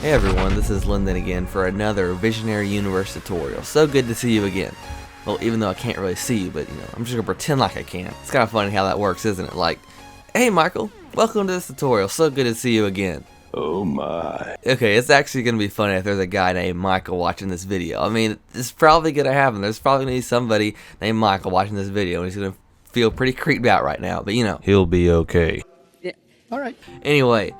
Hey everyone, this is Lendon again for another Visionary Universe tutorial. So good to see you again. Well, even though I can't really see you, but I'm just gonna pretend like I can. It's kind of funny how that works, isn't it? Like, hey Michael, welcome to this tutorial. So good to see you again. Oh my. Okay, it's actually gonna be funny if there's a guy named Michael watching this video. I mean, it's probably gonna happen. There's probably gonna be somebody named Michael watching this video, and he's gonna feel pretty creeped out right now. But He'll be okay. Yeah. All right. Anyway.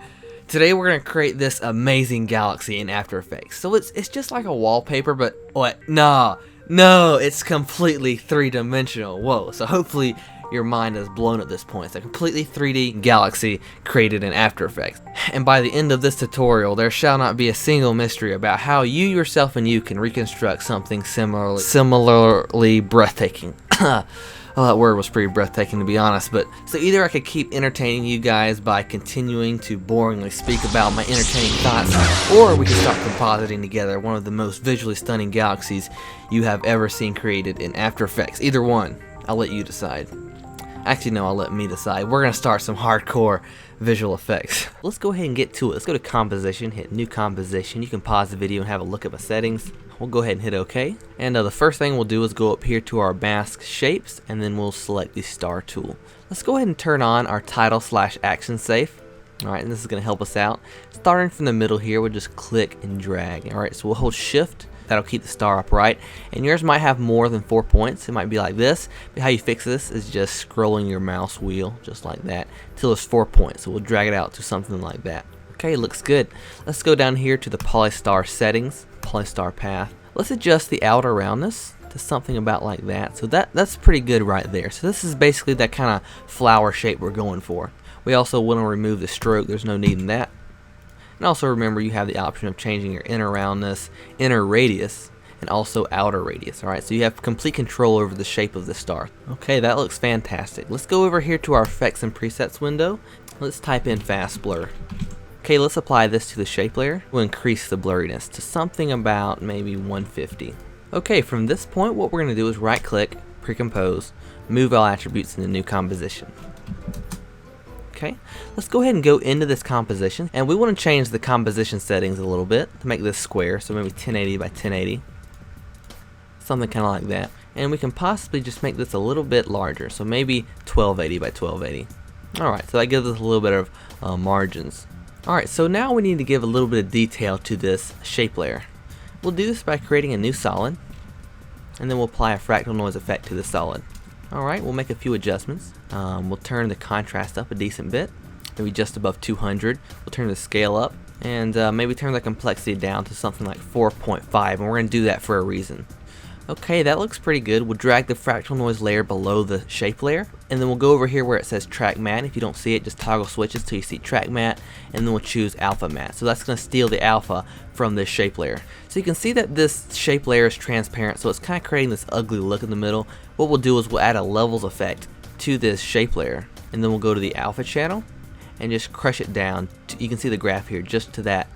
Today we're going to create this amazing galaxy in After Effects. So it's just like a wallpaper, but what? No, it's completely three-dimensional. Whoa, so hopefully your mind is blown at this point. It's a completely 3D galaxy created in After Effects. And by the end of this tutorial, there shall not be a single mystery about how you yourself and you can reconstruct something similarly breathtaking. Oh, that word was pretty breathtaking, to be honest. But so either I could keep entertaining you guys by continuing to boringly speak about my entertaining thoughts, or we could start compositing together one of the most visually stunning galaxies you have ever seen created in After Effects. Either one, I'll let you decide. Actually, no, I'll let me decide. We're gonna start some hardcore visual effects. Let's go ahead and get to it. Let's go to composition, hit new composition. You can pause the video and have a look at my settings. We'll go ahead and hit OK. And the first thing we'll do is go up here to our mask shapes, and then we'll select the star tool. Let's go ahead and turn on our title/action safe. Alright, and this is going to help us out. Starting from the middle here, we'll just click and drag. Alright, so we'll hold shift. That'll keep the star upright. And yours might have more than 4 points. It might be like this. But how you fix this is just scrolling your mouse wheel just like that till it's 4 points. So we'll drag it out to something like that. Okay, looks good. Let's go down here to the polystar settings, polystar path. Let's adjust the outer roundness to something about like that. So that's pretty good right there. So this is basically that kind of flower shape we're going for. We also want to remove the stroke. There's no need in that. And also remember, you have the option of changing your inner roundness, inner radius, and also outer radius. Alright, so you have complete control over the shape of the star. Okay, that looks fantastic. Let's go over here to our effects and presets window. Let's type in fast blur. Okay, let's apply this to the shape layer. We'll increase the blurriness to something about maybe 150. Okay, from this point, what we're going to do is right click, pre-compose, move all attributes into new composition. Okay, let's go ahead and go into this composition, and we want to change the composition settings a little bit to make this square, so maybe 1080 by 1080, something kind of like that. And we can possibly just make this a little bit larger, so maybe 1280 by 1280. Alright, so that gives us a little bit of margins. Alright, so now we need to give a little bit of detail to this shape layer. We'll do this by creating a new solid, and then we'll apply a fractal noise effect to the solid. Alright, we'll make a few adjustments. We'll turn the contrast up a decent bit, maybe just above 200. We'll turn the scale up, and maybe turn the complexity down to something like 4.5, and we're going to do that for a reason. Okay, that looks pretty good. We'll drag the fractal noise layer below the shape layer, and then we'll go over here where it says track matte. If you don't see it, just toggle switches till you see track matte, and then we'll choose alpha matte. So that's going to steal the alpha from this shape layer. So you can see that this shape layer is transparent, so it's kind of creating this ugly look in the middle. What we'll do is we'll add a levels effect to this shape layer, and then we'll go to the alpha channel and just crush it down. You can see the graph here just to the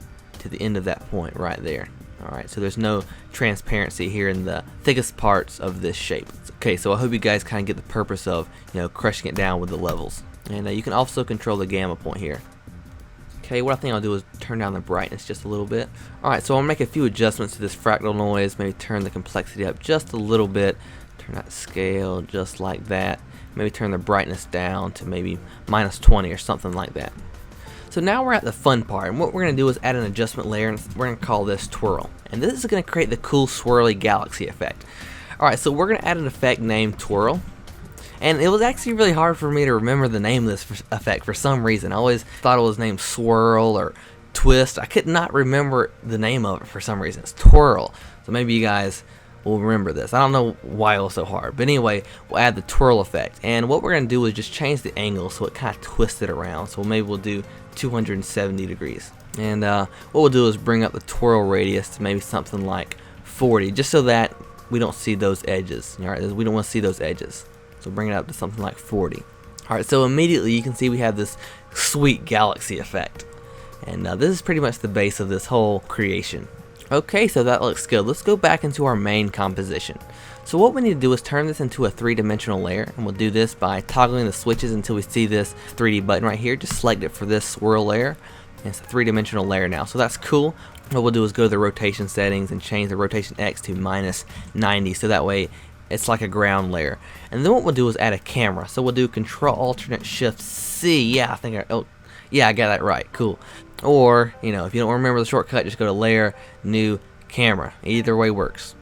end of that point right there. Alright, so there's no transparency here in the thickest parts of this shape. Okay, so I hope you guys kind of get the purpose of crushing it down with the levels. And you can also control the gamma point here. Okay, what I think I'll do is turn down the brightness just a little bit. Alright, so I'll make a few adjustments to this fractal noise, maybe turn the complexity up just a little bit, turn that scale just like that, maybe turn the brightness down to maybe -20 or something like that. So now we're at the fun part, and what we're going to do is add an adjustment layer, and we're going to call this twirl. And this is going to create the cool swirly galaxy effect. Alright, so we're going to add an effect named twirl. And it was actually really hard for me to remember the name of this effect for some reason. I always thought it was named swirl or twist. I could not remember the name of it for some reason. It's twirl. So maybe you guys will remember this. I don't know why it was so hard. But anyway, we'll add the twirl effect. And what we're going to do is just change the angle so it kind of twists it around. So maybe we'll do 270 degrees. And what we'll do is bring up the twirl radius to maybe something like 40, just so that we don't see those edges. Alright, we don't want to see those edges. So bring it up to something like 40. Alright, so immediately you can see we have this sweet galaxy effect. And this is pretty much the base of this whole creation. Okay, so that looks good. Let's go back into our main composition. So what we need to do is turn this into a three-dimensional layer, and we'll do this by toggling the switches until we see this 3D button right here. Just select it for this swirl layer, And it's a three-dimensional layer now, so that's cool. What we'll do is go to the rotation settings and change the rotation X to -90, so that way it's like a ground layer. And then what we'll do is add a camera. So we'll do Control Alternate Shift C. Yeah, I think I got that right. Cool. Or, you know, if you don't remember the shortcut, just go to Layer, New, Camera. Either way works.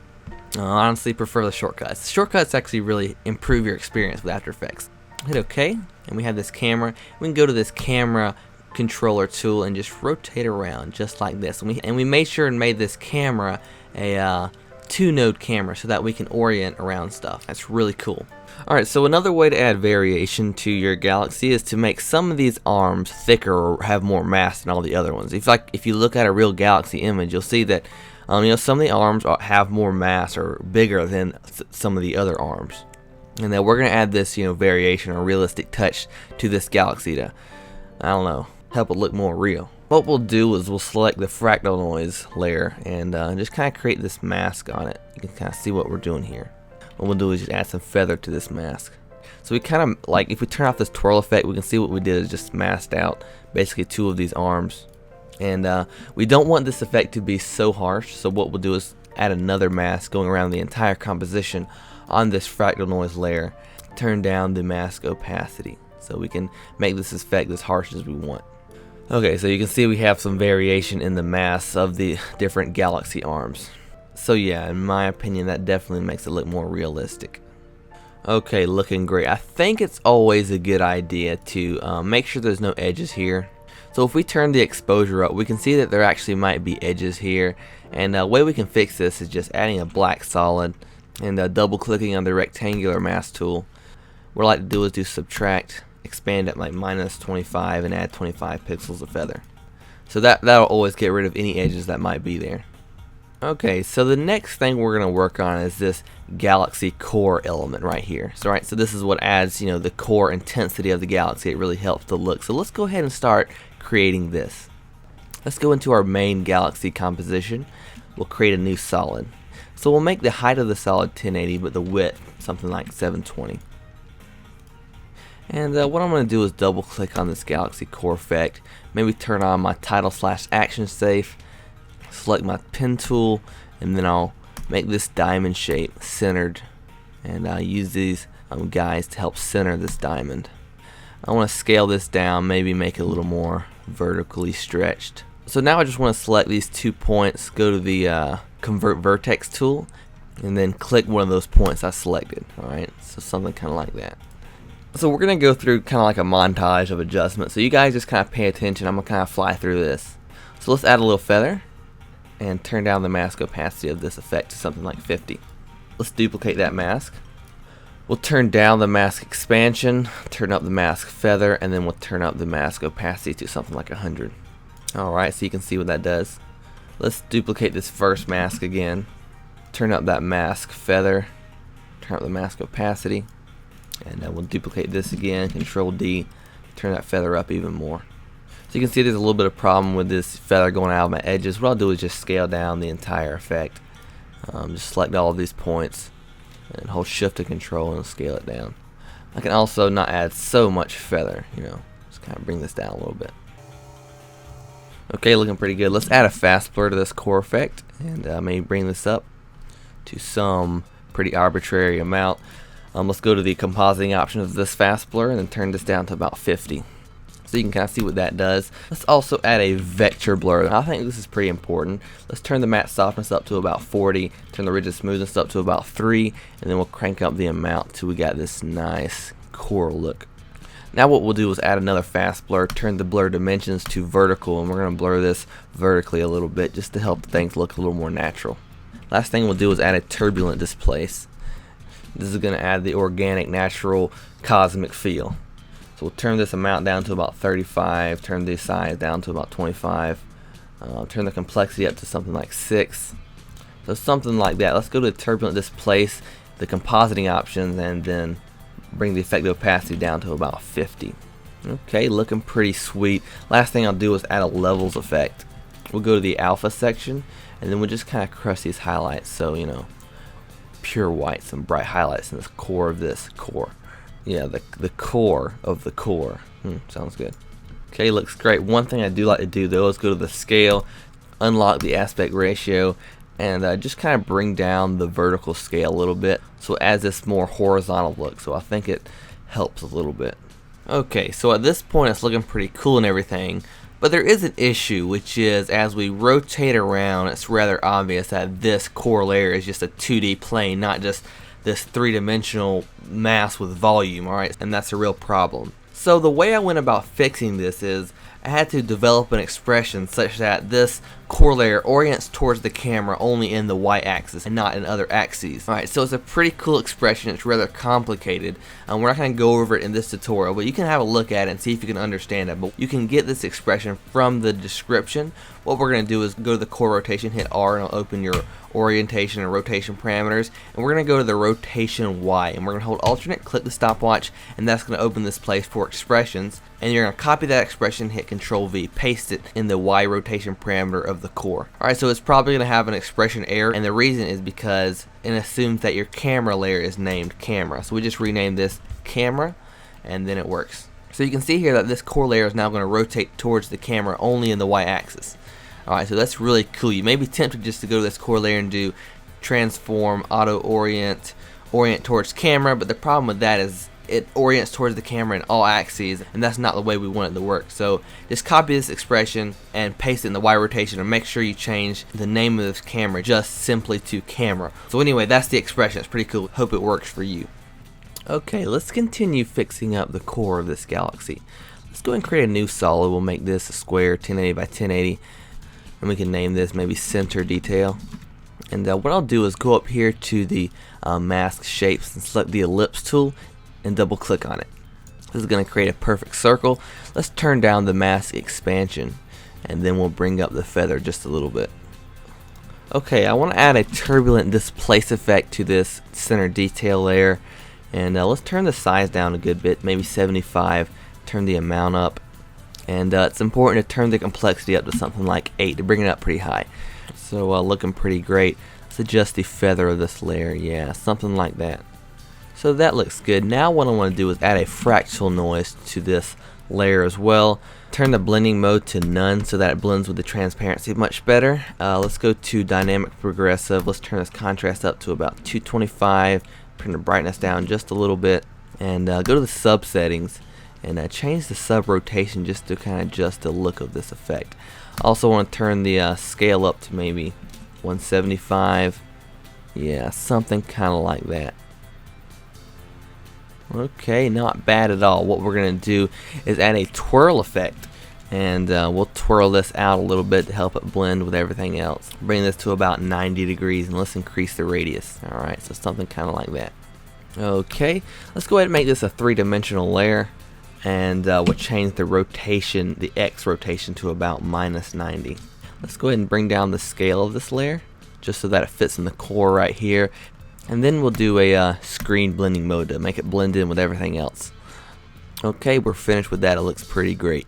I honestly prefer the shortcuts. Shortcuts actually really improve your experience with After Effects. Hit OK, and we have this camera. We can go to this camera controller tool and just rotate around just like this. And we made sure and made this camera a 2-node camera so that we can orient around stuff. That's really cool. Alright, so another way to add variation to your galaxy is to make some of these arms thicker or have more mass than all the other ones. If you look at a real galaxy image, you'll see that some of the arms have more mass or bigger than some of the other arms. And then we're going to add this, variation or realistic touch to this galaxy to, I don't know, help it look more real. What we'll do is we'll select the fractal noise layer and just kind of create this mask on it. You can kind of see what we're doing here. What we'll do is just add some feather to this mask. So we kind of, if we turn off this twirl effect, we can see what we did is just masked out basically 2 of these arms. And we don't want this effect to be so harsh, so what we'll do is add another mask going around the entire composition on this fractal noise layer. Turn down the mask opacity so we can make this effect as harsh as we want. Okay, so you can see we have some variation in the mass of the different galaxy arms. So yeah, in my opinion, that definitely makes it look more realistic. Okay, looking great. I think it's always a good idea to make sure there's no edges here. So if we turn the exposure up, we can see that there actually might be edges here. And the way we can fix this is just adding a black solid and double clicking on the rectangular mask tool. What I like to do is do subtract, expand at like -25 and add 25 pixels of feather. So that'll always get rid of any edges that might be there. Okay, so the next thing we're going to work on is this galaxy core element right here. So this is what adds, the core intensity of the galaxy. It really helps the look. So let's go ahead and start creating this. Let's go into our main galaxy composition. We'll create a new solid. So we'll make the height of the solid 1080, but the width something like 720. And what I'm going to do is double click on this galaxy core effect. Maybe turn on my title/action safe. Select my pen tool, and then I'll make this diamond shape centered, and I'll use these guys to help center this diamond. I want to scale this down, maybe make it a little more vertically stretched. So now I just want to select these 2 points, go to the convert vertex tool, and then click one of those points I selected. Alright, so something kind of like that. So we're going to go through kind of like a montage of adjustments, so you guys just kind of pay attention. I'm going to kind of fly through this. So let's add a little feather and turn down the mask opacity of this effect to something like 50. Let's duplicate that mask. We'll turn down the mask expansion, turn up the mask feather, and then we'll turn up the mask opacity to something like 100. Alright, so you can see what that does. Let's duplicate this first mask again, turn up that mask feather, turn up the mask opacity, and we'll duplicate this again, Control D, turn that feather up even more. So you can see there's a little bit of problem with this feather going out of my edges. What I'll do is just scale down the entire effect. Just select all of these points and hold Shift and Control and scale it down. I can also not add so much feather, just kind of bring this down a little bit. Okay, looking pretty good. Let's add a fast blur to this core effect and maybe bring this up to some pretty arbitrary amount. Let's go to the compositing option of this fast blur and then turn this down to about 50. So you can kind of see what that does. Let's also add a vector blur. I think this is pretty important. Let's turn the matte softness up to about 40, turn the rigid smoothness up to about 3, and then we'll crank up the amount till we got this nice core look. Now what we'll do is add another fast blur, turn the blur dimensions to vertical, and we're going to blur this vertically a little bit just to help things look a little more natural. Last thing we'll do is add a turbulent displace. This is going to add the organic, natural, cosmic feel. So we'll turn this amount down to about 35, turn the size down to about 25, turn the complexity up to something like 6. So something like that. Let's go to the turbulent displace, the compositing options, and then bring the effective opacity down to about 50. Okay, looking pretty sweet. Last thing I'll do is add a levels effect. We'll go to the alpha section, and then we'll just kind of crush these highlights. So, pure whites and bright highlights in this core of this core. Yeah, the core of the core. Sounds good. Okay, looks great. One thing I do like to do though is go to the scale, unlock the aspect ratio, and just kind of bring down the vertical scale a little bit so it adds this more horizontal look. So I think it helps a little bit. Okay, so at this point it's looking pretty cool and everything, but there is an issue, which is as we rotate around, it's rather obvious that this core layer is just a 2D plane, not just this three-dimensional mass with volume, alright, and that's a real problem. So the way I went about fixing this is I had to develop an expression such that this core layer orients towards the camera only in the y-axis and not in other axes. Alright, so it's a pretty cool expression. It's rather complicated. We're not going to go over it in this tutorial, but you can have a look at it and see if you can understand it. But you can get this expression from the description. What we're going to do is go to the core rotation, hit R, and it'll open your orientation and rotation parameters, and we're going to go to the rotation Y, and we're going to hold alternate, click the stopwatch, and that's going to open this place for expressions, and you're going to copy that expression, hit Control V, paste it in the Y rotation parameter of the core. Alright, so it's probably going to have an expression error, and the reason is because it assumes that your camera layer is named camera, so we just rename this camera, and then it works. So you can see here that this core layer is now going to rotate towards the camera only in the Y axis. Alright, so that's really cool. You may be tempted just to go to this core layer and do transform, auto orient, orient towards camera, but the problem with that is it orients towards the camera in all axes, and that's not the way we want it to work. So just copy this expression and paste it in the Y rotation, and make sure you change the name of this camera just simply to camera. So anyway, that's the expression. It's pretty cool. Hope it works for you. Okay, let's continue fixing up the core of this galaxy. Let's go and create a new solid. We'll make this a square 1080 by 1080. And we can name this maybe center detail. And what I'll do is go up here to the mask shapes and select the ellipse tool and double click on it. This is going to create a perfect circle. Let's turn down the mask expansion, and then we'll bring up the feather just a little bit. Okay, I want to add a turbulent displace effect to this center detail layer, and let's turn the size down a good bit, maybe 75. Turn the amount up. And it's important to turn the complexity up to something like 8 to bring it up pretty high. So looking pretty great. Let's adjust the feather of this layer. Yeah, something like that. So that looks good. Now what I want to do is add a fractal noise to this layer as well. Turn the blending mode to none so that it blends with the transparency much better. Let's go to dynamic progressive. Let's turn this contrast up to about 225. Turn the brightness down just a little bit. And go to the sub settings. And change the sub rotation just to kind of adjust the look of this effect. I also want to turn the scale up to maybe 175. Yeah, something kind of like that. Okay, not bad at all. What we're going to do is add a twirl effect. And we'll twirl this out a little bit to help it blend with everything else. Bring this to about 90 degrees and let's increase the radius. Alright, so something kind of like that. Okay, let's go ahead and make this a three-dimensional layer. And we'll change the rotation, the X rotation, to about -90. Let's go ahead and bring down the scale of this layer just so that it fits in the core right here. And then we'll do a screen blending mode to make it blend in with everything else. Okay, we're finished with that. It looks pretty great.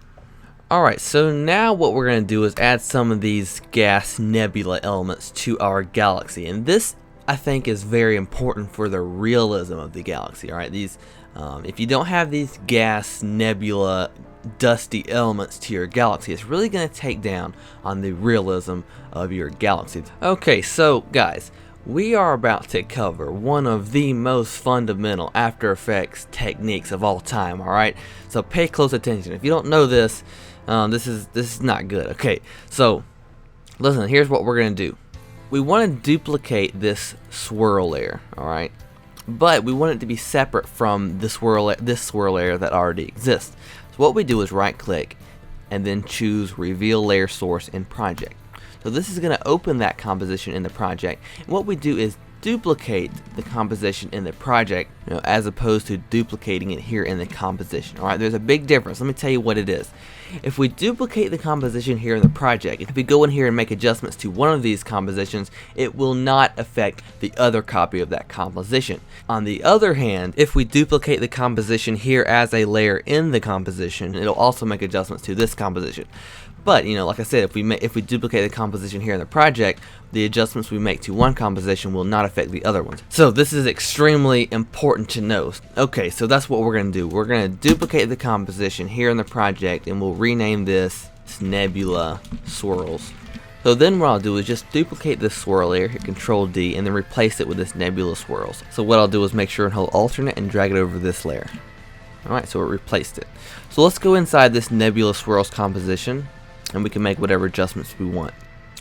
Alright, so now what we're going to do is add some of these gas nebula elements to our galaxy. And this, I think, is very important for the realism of the galaxy. Alright, these if you don't have these gas nebula dusty elements to your galaxy, it's really going to take down on the realism of your galaxy. Okay, so guys, we are about to cover one of the most fundamental After Effects techniques of all time. Alright, so pay close attention. If you don't know this, this is not good. Okay, so listen, here's what we're going to do. We want to duplicate this swirl layer, alright? But we want it to be separate from this swirl layer that already exists. So what we do is right click and then choose Reveal Layer Source in Project. So this is going to open that composition in the project. And what we do is duplicate the composition in the project, as opposed to duplicating it here in the composition. Alright, there's a big difference. Let me tell you what it is. If we duplicate the composition here in the project, if we go in here and make adjustments to one of these compositions, it will not affect the other copy of that composition. On the other hand, if we duplicate the composition here as a layer in the composition, it'll also make adjustments to this composition. But you know, like I said, if we duplicate the composition here in the project, the adjustments we make to one composition will not affect the other ones. So this is extremely important to know. Okay, so that's what we're going to do. We're going to duplicate the composition here in the project, and we'll rename this Nebula Swirls. So then what I'll do is just duplicate this swirl layer, hit Control D, and then replace it with this Nebula Swirls. So what I'll do is make sure and hold Alternate and drag it over this layer. Alright, so it replaced it. So let's go inside this Nebula Swirls composition, and we can make whatever adjustments we want.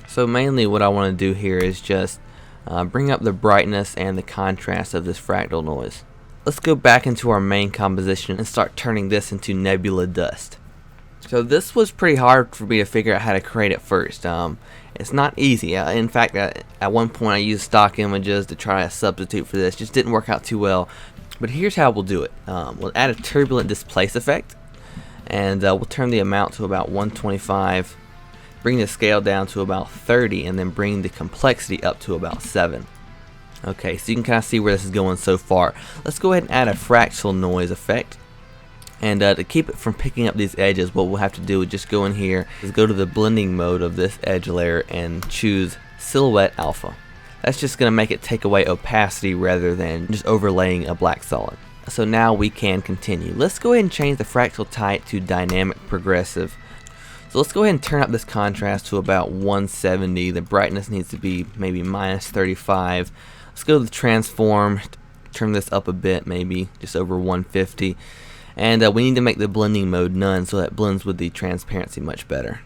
So mainly what I want to do here is just bring up the brightness and the contrast of this fractal noise. Let's go back into our main composition and start turning this into Nebula Dust. So this was pretty hard for me to figure out how to create it first. It's not easy. In fact, at one point I used stock images to try to substitute for this. Just didn't work out too well. But here's how we'll do it. We'll add a turbulent displace effect, and we'll turn the amount to about 125, bring the scale down to about 30, and then bring the complexity up to about 7. Okay, so you can kind of see where this is going so far. Let's go ahead and add a fractal noise effect. And to keep it from picking up these edges, what we'll have to do is just go in here, is go to the blending mode of this edge layer and choose Silhouette Alpha. That's just going to make it take away opacity rather than just overlaying a black solid. So now we can continue. Let's go ahead and change the fractal type to Dynamic Progressive. So let's go ahead and turn up this contrast to about 170. The brightness needs to be maybe minus 35. Let's go to the transform, turn this up a bit, maybe just over 150. And we need to make the blending mode none so that blends with the transparency much better.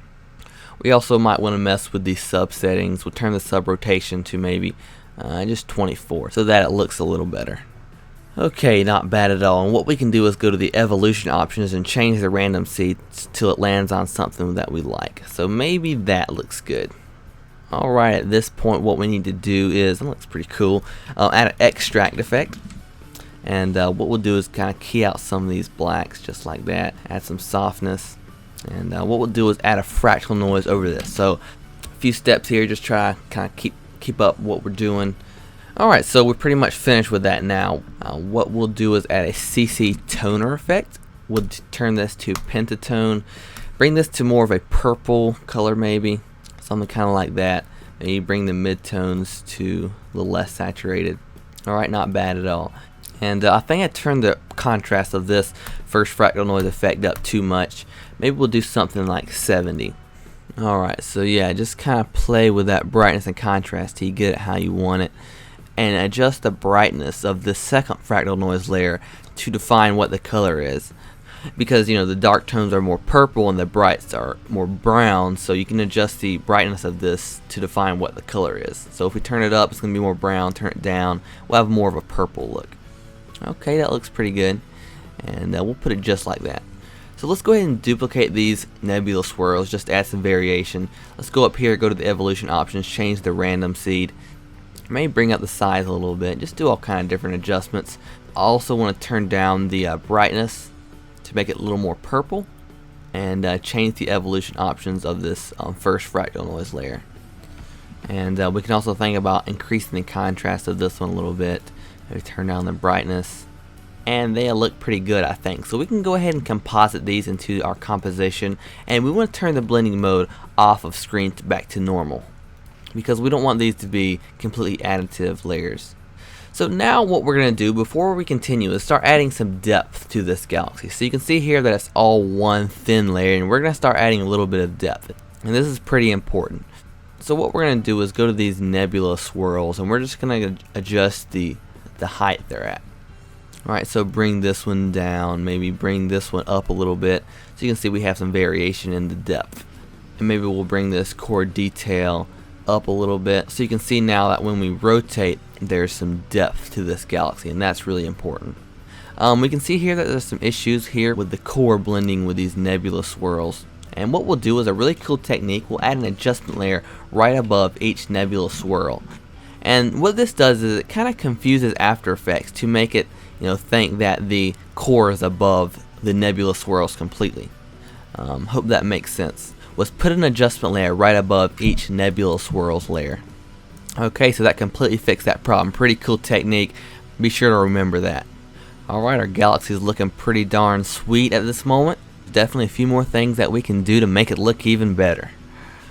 We also might want to mess with these sub settings. We'll turn the sub rotation to maybe just 24 so that it looks a little better. Okay, not bad at all. And what we can do is go to the evolution options and change the random seed till it lands on something that we like. So maybe that looks good. Alright, at this point what we need to do is, it looks pretty cool, add an extract effect. And what we'll do is kind of key out some of these blacks just like that, add some softness. And what we'll do is add a fractal noise over this. So a few steps here, just try to kind of keep up what we're doing. Alright, so we're pretty much finished with that now. What we'll do is add a CC toner effect. We'll turn this to pentatone. Bring this to more of a purple color maybe. Something kind of like that. Maybe bring the midtones to a little less saturated. Alright, not bad at all. And I think I turned the contrast of this first fractal noise effect up too much. Maybe we'll do something like 70. Alright, so yeah, just kind of play with that brightness and contrast till you get it how you want it. And adjust the brightness of the second fractal noise layer to define what the color is. Because, you know, the dark tones are more purple and the brights are more brown, so you can adjust the brightness of this to define what the color is. So if we turn it up, it's going to be more brown. Turn it down, we'll have more of a purple look. Okay, that looks pretty good. And we'll put it just like that. So let's go ahead and duplicate these nebula swirls, just add some variation. Let's go up here, go to the evolution options, change the random seed. Maybe bring up the size a little bit, just do all kind of different adjustments. I also want to turn down the brightness to make it a little more purple, and change the evolution options of this first fractal noise layer. And we can also think about increasing the contrast of this one a little bit. Maybe turn down the brightness, and they look pretty good, I think. So we can go ahead and composite these into our composition, and we want to turn the blending mode off of screen back to normal, because we don't want these to be completely additive layers. So now what we're going to do before we continue is start adding some depth to this galaxy. So you can see here that it's all one thin layer, and we're going to start adding a little bit of depth. And this is pretty important. So what we're going to do is go to these nebula swirls, and we're just going to adjust the height they're at. Alright, so bring this one down, maybe bring this one up a little bit, so you can see we have some variation in the depth. And maybe we'll bring this core detail up a little bit, so you can see now that when we rotate, there's some depth to this galaxy, and that's really important. We can see here that there's some issues here with the core blending with these nebula swirls. And what we'll do is a really cool technique. We'll add an adjustment layer right above each nebula swirl. And what this does is it kind of confuses After Effects to make it, think that the core is above the nebula swirls completely. Hope that makes sense. Let's put an adjustment layer right above each nebula swirls layer. Okay, so that completely fixed that problem. Pretty cool technique. Be sure to remember that. Alright, our galaxy is looking pretty darn sweet at this moment. Definitely a few more things that we can do to make it look even better.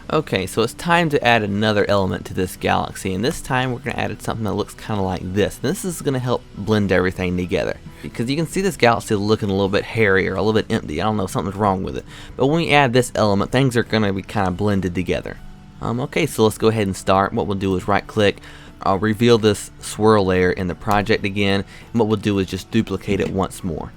Okay, so it's time to add another element to this galaxy, and this time we're going to add something that looks kind of like this. And this is going to help blend everything together, because you can see this galaxy looking a little bit hairy or a little bit empty. I don't know, something's wrong with it. But when we add this element, things are going to be kind of blended together. Okay, so let's go ahead and start. What we'll do is right click, I'll reveal this swirl layer in the project again, and what we'll do is just duplicate it once more.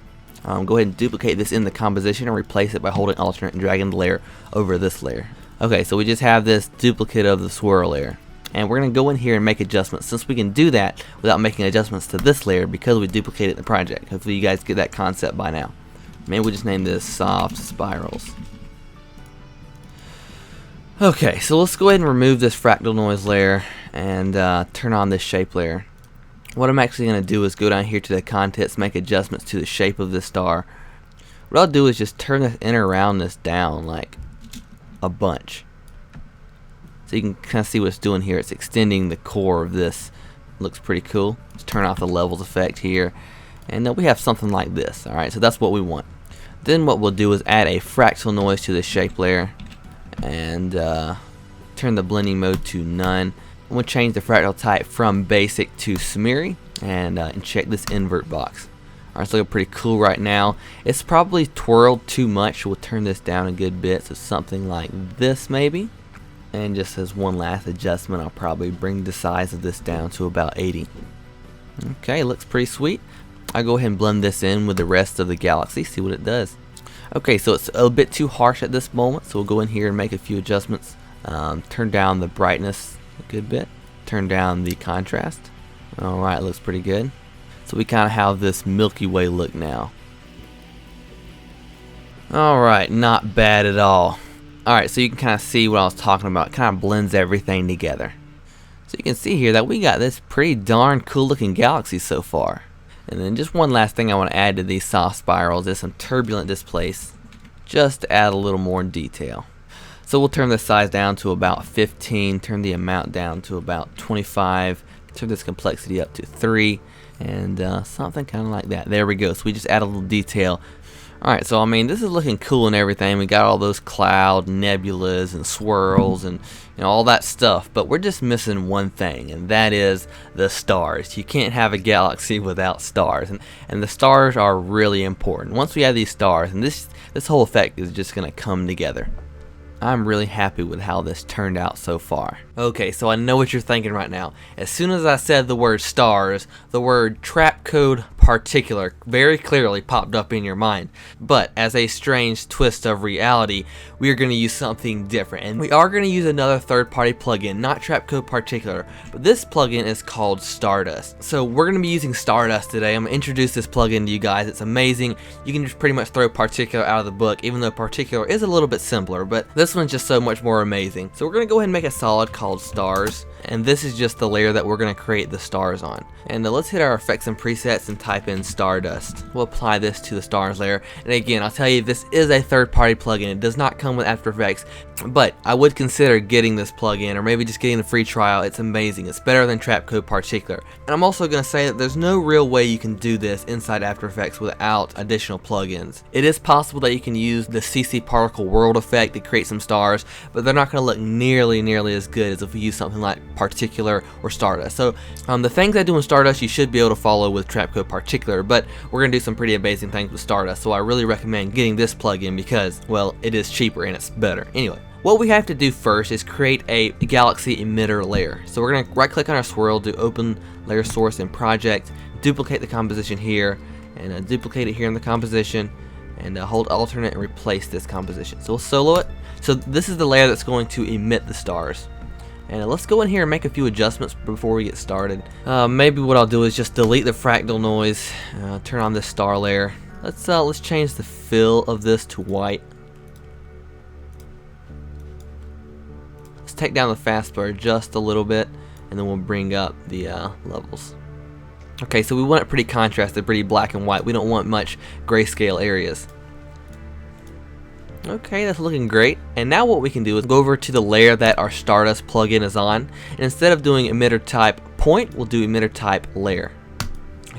Go ahead and duplicate this in the composition and replace it by holding alternate and dragging the layer over this layer. Okay, so we just have this duplicate of the swirl layer, and we're going to go in here and make adjustments, since we can do that without making adjustments to this layer because we duplicated the project. Hopefully you guys get that concept by now. Maybe we just name this soft spirals. Okay, so let's go ahead and remove this fractal noise layer and turn on this shape layer. What I'm actually going to do is go down here to the contents, make adjustments to the shape of this star. What I'll do is just turn this inner roundness down like a bunch, so you can kind of see what it's doing here. It's extending the core of this. Looks pretty cool. Let's turn off the levels effect here, and then we have something like this. Alright, so that's what we want. Then what we'll do is add a fractal noise to the shape layer and turn the blending mode to none. We'll change the fractal type from basic to smeary, and check this invert box. Alright, it's looking pretty cool right now. It's probably twirled too much. We'll turn this down a good bit, so something like this maybe. And just as one last adjustment, I'll probably bring the size of this down to about 80. Okay, looks pretty sweet. I'll go ahead and blend this in with the rest of the galaxy, see what it does. Okay, so it's a bit too harsh at this moment, so we'll go in here and make a few adjustments. Turn down the brightness a good bit. Turn down the contrast. Alright, looks pretty good. So we kind of have this Milky Way look now. Alright, not bad at all. Alright, so you can kind of see what I was talking about. It kind of blends everything together. So you can see here that we got this pretty darn cool looking galaxy so far. And then just one last thing I want to add to these soft spirals is some turbulent displace, just to add a little more detail. So we'll turn the size down to about 15, turn the amount down to about 25, turn this complexity up to 3, and something kind of like that. There we go. So we just add a little detail. Alright, so I mean, this is looking cool and everything. We got all those cloud nebulas and swirls and all that stuff, but we're just missing one thing, and that is the stars. You can't have a galaxy without stars, and the stars are really important. Once we have these stars, and this whole effect is just going to come together. I'm really happy with how this turned out so far. Okay, so I know what you're thinking right now. As soon as I said the word stars, the word trap code particular very clearly popped up in your mind. But as a strange twist of reality, we are going to use something different. And we are going to use another third-party plugin, not trap code particular, but this plugin is called Stardust. So we're going to be using Stardust today. I'm going to introduce this plugin to you guys. It's amazing. You can just pretty much throw particular out of the book, even though particular is a little bit simpler, but this one's just so much more amazing. So we're going to go ahead and make a solid called stars, and this is just the layer that we're going to create the stars on. And let's hit our effects and presets and type in Stardust. We'll apply this to the stars layer, and again, I'll tell you, this is a third-party plugin. It does not come with After Effects, but I would consider getting this plugin, or maybe just getting the free trial. It's amazing. It's better than trap code particular. And I'm also going to say that there's no real way you can do this inside After Effects without additional plugins. It is possible that you can use the CC particle world effect to create some stars, but they're not going to look nearly as good as if we use something like particular or Stardust. So the things I do in Stardust you should be able to follow with trap code particular, but we're going to do some pretty amazing things with Stardust, so I really recommend getting this plugin because, well, it is cheaper and it's better. Anyway, what we have to do first is create a galaxy emitter layer. So we're going to right click on our swirl, do open layer source and project, duplicate the composition here, and duplicate it here in the composition, and hold alternate and replace this composition. So we'll solo it. So this is the layer that's going to emit the stars. And let's go in here and make a few adjustments before we get started. Maybe what I'll do is just delete the fractal noise, turn on this star layer. Let's change the fill of this to white. Let's take down the fast blur just a little bit, and then we'll bring up the levels. Okay, so we want it pretty contrasted, pretty black and white. We don't want much grayscale areas. Okay, that's looking great. And now what we can do is go over to the layer that our Stardust plugin is on, and instead of doing emitter type point, we'll do emitter type layer.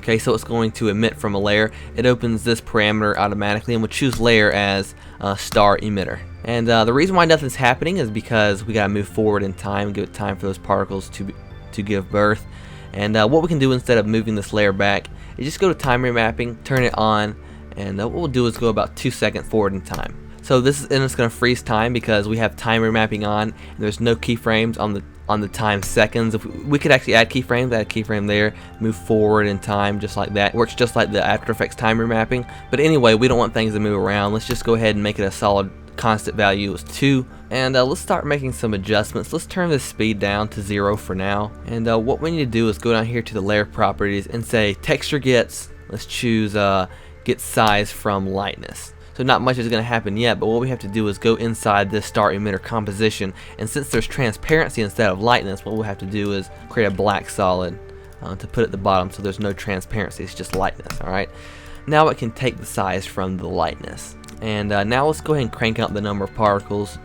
Okay, so it's going to emit from a layer. It opens this parameter automatically, and we'll choose layer as star emitter. And the reason why nothing's happening is because we gotta move forward in time, give it time for those particles to give birth. And what we can do instead of moving this layer back is just go to time remapping, turn it on, and what we'll do is go about 2 seconds forward in time. So this is, and it's going to freeze time because we have time remapping on, and there's no keyframes on the time seconds. If we could actually add keyframes, add a keyframe there, move forward in time just like that. It works just like the After Effects time remapping. But anyway, we don't want things to move around. Let's just go ahead and make it a solid constant value is 2, and let's start making some adjustments. Let's turn the speed down to 0 for now, and what we need to do is go down here to the layer properties and say texture gets, let's choose get size from lightness. So not much is going to happen yet, but what we have to do is go inside this star emitter composition, and since there's transparency instead of lightness, what we'll have to do is create a black solid to put at the bottom so there's no transparency, it's just lightness. Alright, now it can take the size from the lightness. And now let's go ahead and crank up the number of particles.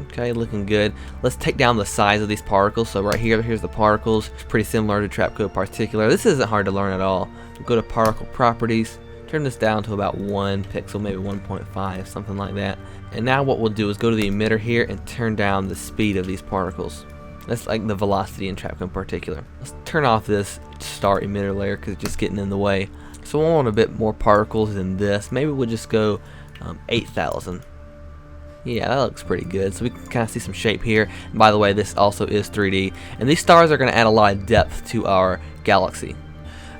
Okay, looking good. Let's take down the size of these particles. So right here, here's the particles. It's pretty similar to Trapcode Particular. This isn't hard to learn at all. We'll go to particle properties, turn this down to about 1 pixel, maybe 1.5, something like that. And now what we'll do is go to the emitter here and turn down the speed of these particles. That's like the velocity in Trapcode Particular. Let's turn off this star emitter layer because it's just getting in the way. So we want a bit more particles than this. Maybe we'll just go 8,000. Yeah, that looks pretty good. So we can kind of see some shape here. And by the way, this also is 3D. And these stars are going to add a lot of depth to our galaxy.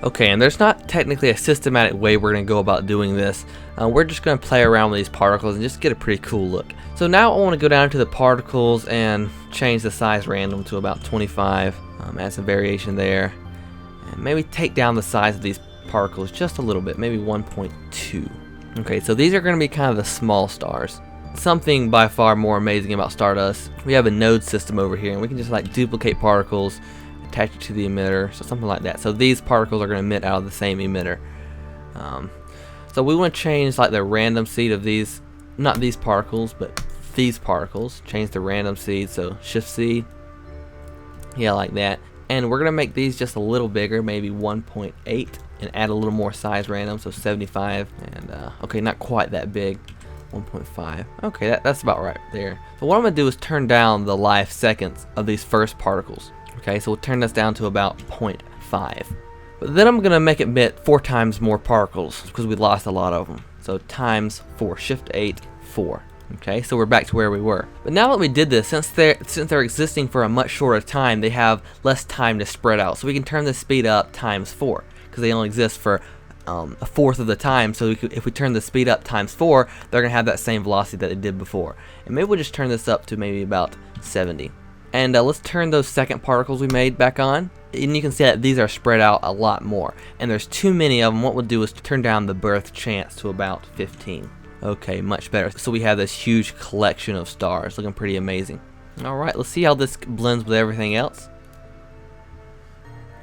Okay, and there's not technically a systematic way we're going to go about doing this. We're just going to play around with these particles and just get a pretty cool look. So now I want to go down to the particles and change the size random to about 25. Add some variation there. And maybe take down the size of these particles just a little bit, maybe 1.2. Okay, so these are going to be kind of the small stars. Something by far more amazing about Stardust, we have a node system over here, and we can just like duplicate particles, attach it to the emitter, so something like that. So these particles are going to emit out of the same emitter. So we want to change like the random seed of these, not these particles, but these particles. Change the random seed, so shift C, yeah, like that. And we're going to make these just a little bigger, maybe 1.8, and add a little more size random, so 75. And okay, not quite that big, 1.5. Okay, that's about right there. So what I'm going to do is turn down the life seconds of these first particles. Okay, so we'll turn this down to about 0.5. But then I'm going to make it emit 4 times more particles because we lost a lot of them. So times 4, shift 8, 4. Okay, so we're back to where we were. But now that we did this, since they're existing for a much shorter time, they have less time to spread out. So we can turn the speed up times 4 because they only exist for a fourth of the time. So if we turn the speed up times 4, they're gonna have that same velocity that they did before. And maybe we'll just turn this up to maybe about 70. And let's turn those second particles we made back on. And you can see that these are spread out a lot more. And there's too many of them. What we'll do is turn down the birth chance to about 15. Okay, much better. So we have this huge collection of stars, looking pretty amazing. Alright, let's see how this blends with everything else.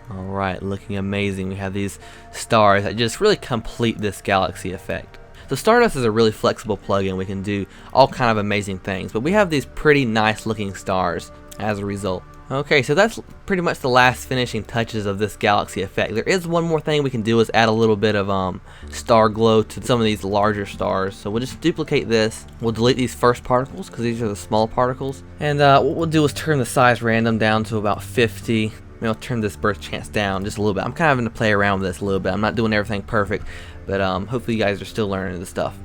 Alright, looking amazing. We have these stars that just really complete this galaxy effect. So Stardust is a really flexible plugin. We can do all kind of amazing things, but we have these pretty nice looking stars as a result. Okay, so that's pretty much the last finishing touches of this galaxy effect. There is one more thing we can do, is add a little bit of star glow to some of these larger stars. So we'll just duplicate this. We'll delete these first particles because these are the small particles. And what we'll do is turn the size random down to about 50. Maybe I'll turn this birth chance down just a little bit. I'm kind of having to play around with this a little bit. I'm not doing everything perfect, but hopefully you guys are still learning this stuff.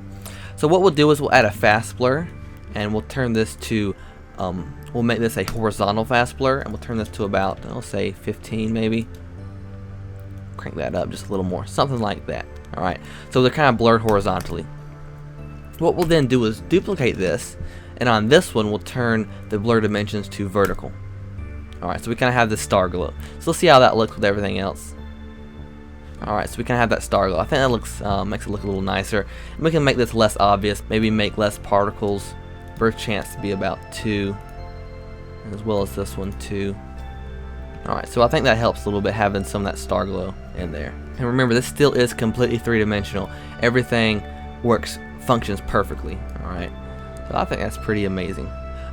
So what we'll do is we'll add a fast blur, and we'll turn this to we'll make this a horizontal fast blur, and we'll turn this to about, I'll say 15 maybe. Crank that up just a little more, something like that. Alright, so they're kind of blurred horizontally. What we'll then do is duplicate this, and on this one we'll turn the blur dimensions to vertical. Alright, so we kind of have this star glow. So let's see how that looks with everything else. Alright, so we kind of have that star glow. I think that looks makes it look a little nicer. And we can make this less obvious, maybe make less particles. Birth chance to be about 2, as well as this one 2. Alright, so I think that helps a little bit, having some of that star glow in there. And remember, this still is completely three-dimensional. Everything functions perfectly. Alright, so I think that's pretty amazing.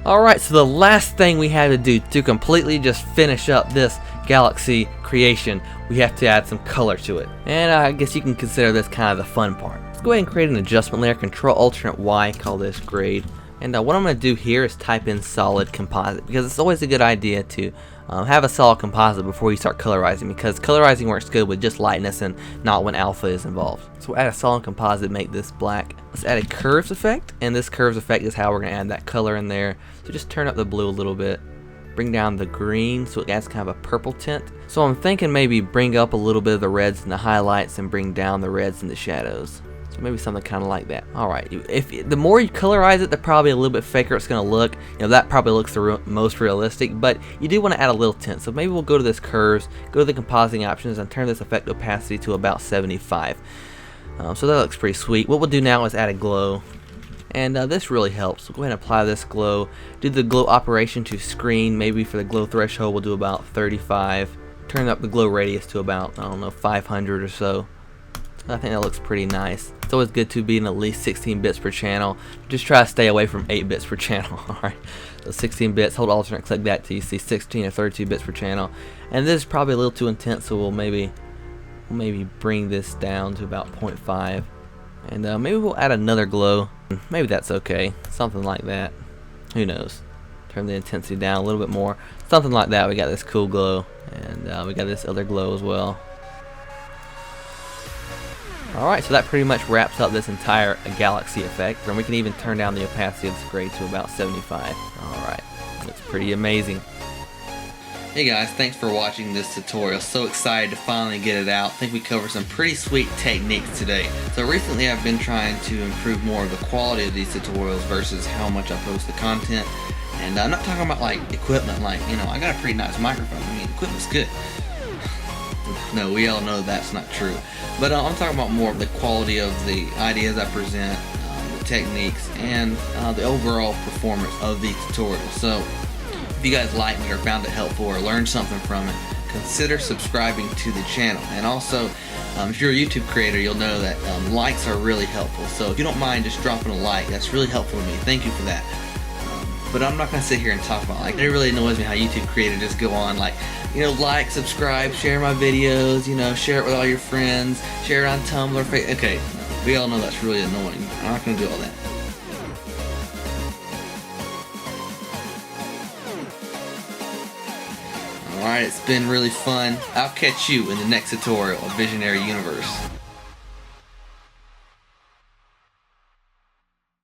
Alright, so the last thing we had to do to completely just finish up this galaxy creation, we have to add some color to it. And I guess you can consider this kind of the fun part. Let's go ahead and create an adjustment layer, Control-Alt-Y, call this grade. And what I'm going to do here is type in solid composite, because it's always a good idea to have a solid composite before you start colorizing, because colorizing works good with just lightness and not when alpha is involved. So we'll add a solid composite, make this black. Let's add a curves effect, and this curves effect is how we're going to add that color in there. So just turn up the blue a little bit, bring down the green so it adds kind of a purple tint. So I'm thinking maybe bring up a little bit of the reds and the highlights and bring down the reds and the shadows. So maybe something kind of like that. Alright, the more you colorize it, the probably a little bit faker it's going to look. That probably looks the most realistic, but you do want to add a little tint. So maybe we'll go to this curves, go to the compositing options, and turn this effect opacity to about 75. So that looks pretty sweet. What we'll do now is add a glow. And this really helps. So go ahead and apply this glow. Do the glow operation to screen. Maybe for the glow threshold, we'll do about 35. Turn up the glow radius to about, I don't know, 500 or so. I think that looks pretty nice. It's always good to be in at least 16 bits per channel. Just try to stay away from 8 bits per channel. Alright, so 16 bits, hold alternate, click that till you see 16 or 32 bits per channel. And this is probably a little too intense, so we'll maybe bring this down to about 0.5. And maybe we'll add another glow. Maybe that's okay. Something like that. Who knows? Turn the intensity down a little bit more. Something like that. We got this cool glow. And we got this other glow as well. Alright, so that pretty much wraps up this entire galaxy effect. And we can even turn down the opacity of this grade to about 75. Alright, looks pretty amazing. Hey guys, thanks for watching this tutorial. So excited to finally get it out. I think we covered some pretty sweet techniques today. So recently I've been trying to improve more of the quality of these tutorials versus how much I post the content. And I'm not talking about like equipment, like, I got a pretty nice microphone. I mean, equipment's good. No, we all know that's not true. But I'm talking about more of the quality of the ideas I present, the techniques, and the overall performance of these tutorials. So if you guys like me or found it helpful or learned something from it, consider subscribing to the channel. And also, if you're a YouTube creator, you'll know that likes are really helpful. So if you don't mind just dropping a like, that's really helpful to me. Thank you for that. But I'm not going to sit here and talk about it. It really annoys me how YouTube creators just go on like, like, subscribe, share my videos, share it with all your friends, share it on Tumblr, Facebook. Okay, we all know that's really annoying. I'm not going to do all that. Alright, it's been really fun. I'll catch you in the next tutorial of Visionary Universe.